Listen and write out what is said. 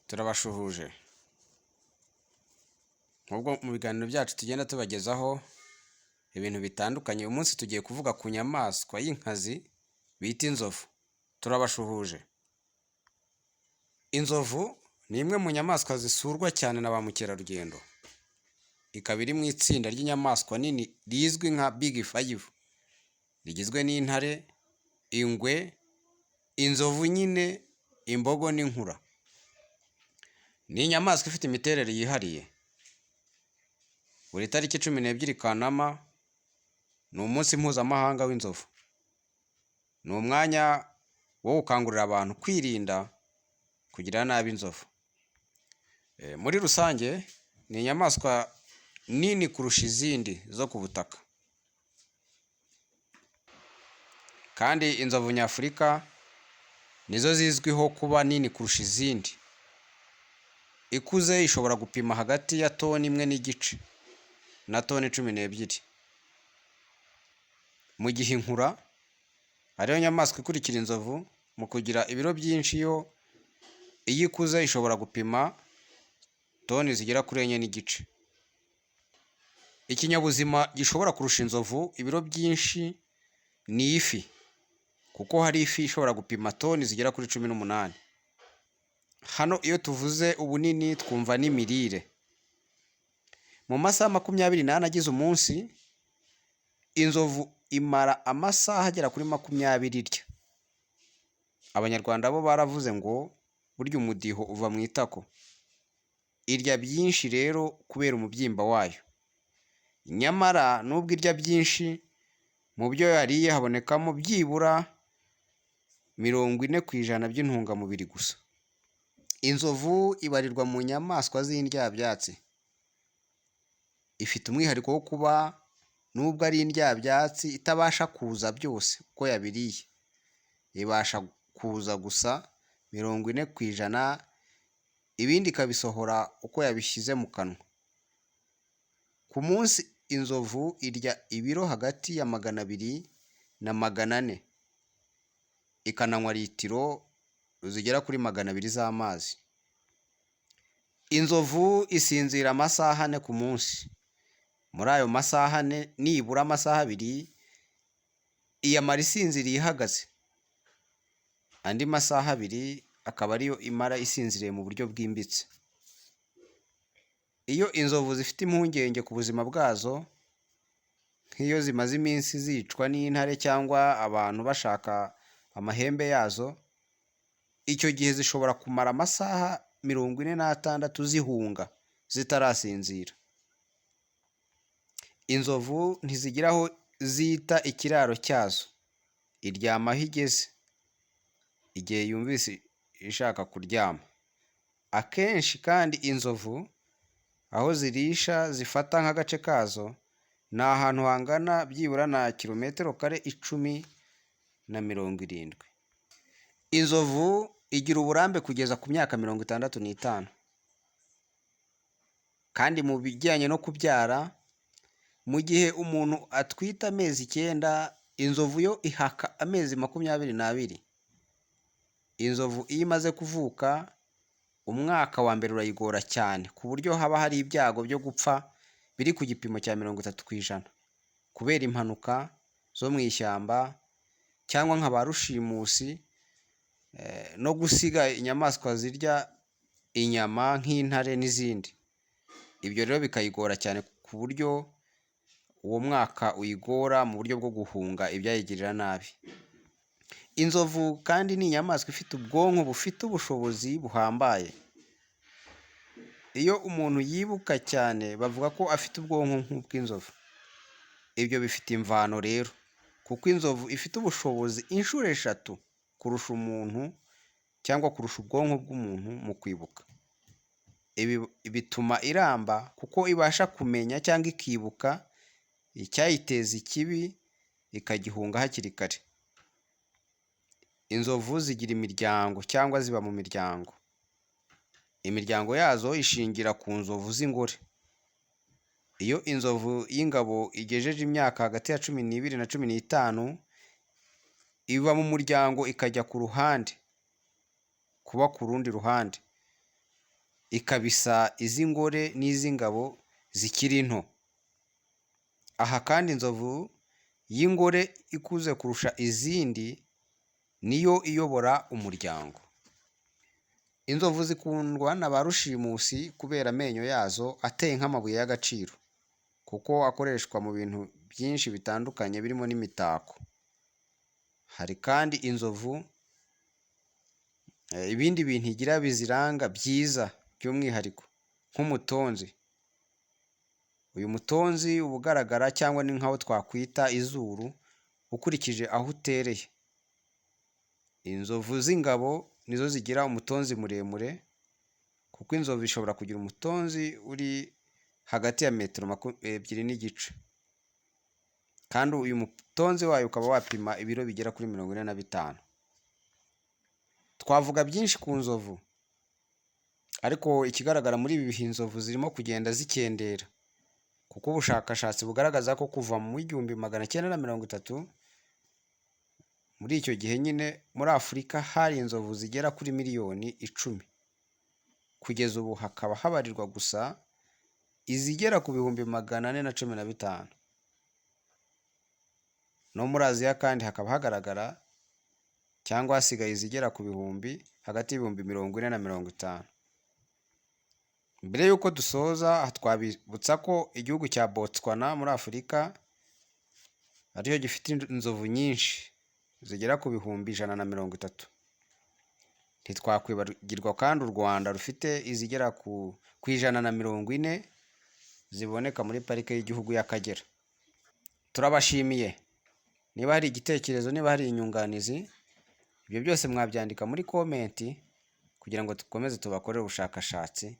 Turabashuhuje. Nk'ubwo mu biganiro byacu tugenda tubagezaho ibintu bitandukanye, uyu munsi tugiye kuvuga ku nyamaswa y'inkazi bita inzovu. Turabashuhuje. Inzovu ni imwe mu nyamaswa zisurwa cyane na ba mukerarugendo. Ikaba iri mu itsinda ry'inyamaswa nini rizwi nka Big Five. Rigizwe n'intare, ingwe, inzovu nyine, imbogo n'inkura. Ni inyamaswa ifite imiterere yihariye. Buri tariki 12 Kanama ni umunsi mpuzamahanga w'inzovu. Ni umwanya wo gukangurira abantu kwirinda kugira nabi inzovu. Muri rusange ni inyamaswa nini kurusha izindi zo ku butaka. Kandi inzovu nyafurika nizo zizwiho kuba nini kurusha izindi. Ikuze ishobora gupima hagati ya toni 1.5 na toni 12. Mu gihe inkura ariyo nyamaswa ikurikira inzovu mu kugira ibiro byinshi, iyo ikuze ishobora gupima toni zigera kuri 4.5. Ikinyabuzima gishobora kurusha inzovu ibiro byinshi ni ifi, kuko hari ifi ishobora gupima toni zigera kuri 18. Hano iyo tuvuze ubunini twumva n'imirire. Mu masaha 24 agize umunsi, inzovu imara amasaha agera kuri 20 irya. Abanyarwanda bo baravuze ngo burya umudiho uva mu itako. Irya byinshi rero kubera umubyimba wayo. Nyamara nubwo irya byinshi, mu byo yariye habonekamo byibura 40% by'intungamubiri gusa. Inzovu ibarirwa mu nyamaswa z'indyabyatsi. Ifite umwihariko wo kuba nubwo ari indyabyatsi itabasha kuza byose uko yabiriye. Ibasha kuza gusa 40%, ibindi ikabisohora uko yabishyize mu kanwa. Ku munsi inzovu irya ibiro hagati ya 200 na 400. Ikananywa litiro zigera kuri 200 z'amazi. Inzovu isinzira amasaha 4 ku munsi. Muri ayo masaha 4 nibura amasaha 2 iyamara isinziriye ihagaze. Andi masaha 2 akaba ariyo imara isinziriye mu buryo bwimbitse. Iyo inzovu zifite impungenge ku buzima bwazo, nk'iyo zimaze iminsi zicwa n'intare cyangwa abantu bashaka amahembe yazo, icyo gihe zishobora kumara amasaha 46 zihunga zitarasinzira. Inzovu ntizigira aho zita ikiraro cyazo. Iryama aho igeze igihe yumvise ishaka kuryama. Akenshi kandi inzovu aho zirisha zifata nk'agace kazo ni ahantu hangana byibura na kilometero kare 10-70. Inzovu igira uburambe kugeza ku myaka 65. Kandi mu bijyanye no kubyara, mu gihe umuntu atwita amezi 9, inzovu yo ihaka amezi 22. Inzovu iyo imaze kuvuka, umwaka wa mbere urayigora cyane, ku buryo haba hari ibyago byo gupfa biri ku gipimo cya 30%, kubera impanuka zo mu ishyamba cyangwa nka ba rushimusi, no gusiga inyamaswa zirya inyama nk'intare n'izindi. Ibyo rero bikayigora cyane ku buryo uwo mwaka uyigora mu buryo bwo guhunga ibyayigirira nabi. Inzovu kandi ni inyamaswa ifite ubwonko bufite ubushobozi buhambaye. Iyo umuntu yibuka cyane bavuga ko afite ubwonko nk'ubw'inzovu. Ibyo bifite imvano rero, kuko inzovu ifite ubushobozi inshuro 3 kurusha umuntu cyangwa kurusha ubwonko bw'umuntu mu kwibuka. Ibi bituma iramba kuko ibasha kumenya cyangwa ikibuka icyayiteza ikibi ikagihunga hakiri kare. Inzovu zigira imiryango cyangwa ziba mu miryango. Imiryango yazo ishingira ku nzovu z'ingore. Iyo inzovu y'ingabo igejeje imyaka hagati ya 12 na 15, iva mu muryango ikajya ku ruhande, kuba ku rundi ruhande. ikabisa iz'ingore n'iz'ingabo zikiri nto. Aha kandi inzovu y'ingore ikuze kurusha izindi niyo iyobora umuryango. Inzovu zikundwa na ba rushimusi kubera amenyo yazo ateye nk'amabuye y'agaciro, kuko akoreshwa mu bintu byinshi bitandukanye birimo n'imitako. Hari kandi inzovu ibindi bintu igira biziranga byiza by'umwihariko nk'umutonzi. Uyu mutonzi uba ugaragara cyangwa ni nk'aho twakwita izuru ukurikije aho utereye. Inzovu z'ingabo nizo zigira umutonzi muremure, kuko inzovu ishobora kugira umutonzi uri hagati ya metero 2.5 metero, kandi uyu mutonzi wayo ukaba wapima ibiro bigera kuri 45. Twavuga byinshi ku nzovu, ariko ikigaragara muri ibi bihe inzovu zirimo kugenda zikendera, kuko ubushakashatsi bugaragaza ko kuva mu 1930 muri icyo gihe nyine muri Afurika hari inzovu zigera kuri miliyoni 10. Kugeza ubu hakaba habarirwa gusa izigera ku bihumbi 415. No muri Aziya kandi hakaba hagaragara cyangwa hasigaye izigera ku bihumbi, hagati y'ibihumbi 40 na 50. Mbere y'uko dusoza, twabibutsa ko igihugu cya Botswana muri Afurika ariyo gifite inzovu nyinshi zigera ku bihumbi 130. Ntitwakwibagirwa kandi u Rwanda rufite izigera ku 140 ziboneka muri parike y'igihugu y'Akagera. Turabashimiye. Niba hari igitekerezo, niba hari inyunganizi, ibyo byose mwabyandika muri komenti kugira ngo dukomeze tubakorere ubushakashatsi.